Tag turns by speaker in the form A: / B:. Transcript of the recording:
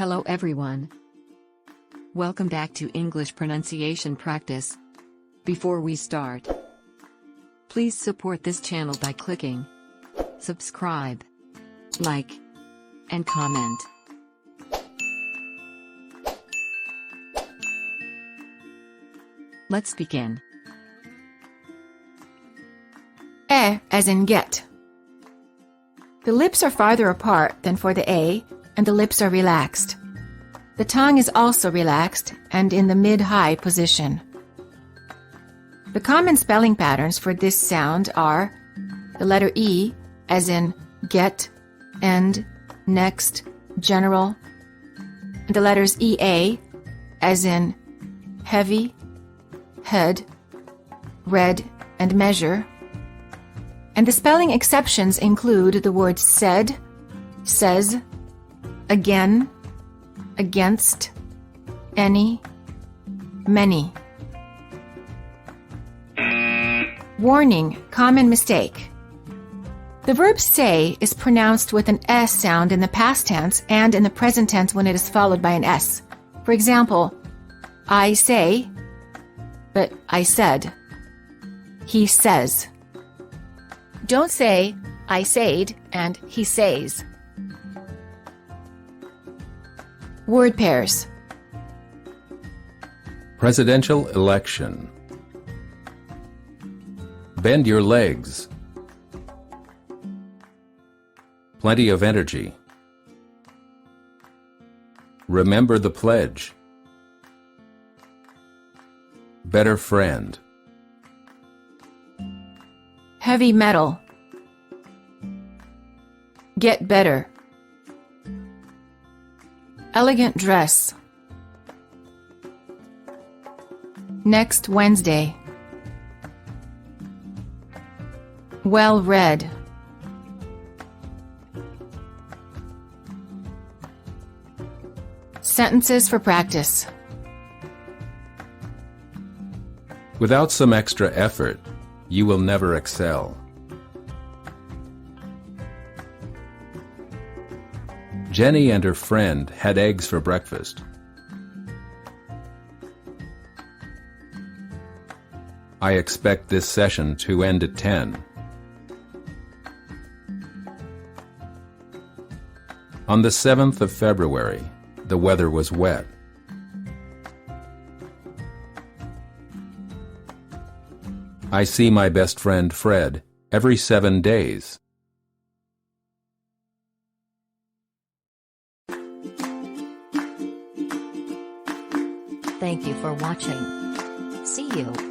A: Hello everyone. Welcome back to English pronunciation practice. Before we start, please support this channel by clicking subscribe, like, and comment. Let's begin.
B: As in get. The lips are farther apart than for the A, and the lips are relaxed. The tongue is also relaxed and in the mid-high position. The common spelling patterns for this sound are the letter E, as in get, end, next, general, and the letters EA, as in heavy, head, read, and measure. And the spelling exceptions include the words said, says, again, against, any, many. Warning, common mistake. The verb say is pronounced with an S sound in the past tense and in the present tense when it is followed by an S. For example, I say, but I said. He says. Don't say, I said, and he says. Word pairs.
C: Presidential election. Bend your legs. Plenty of energy. Remember the pledge. Better friend.
B: Heavy metal. Get better. Elegant dress. Next Wednesday. Well read. Sentences for practice.
C: Without some extra effort, you will never excel. Jenny and her friend had eggs for breakfast. I expect this session to end at 10. On the 7th of February, the weather was wet. I see my best friend Fred every 7 days.
A: Thank you for watching. See you.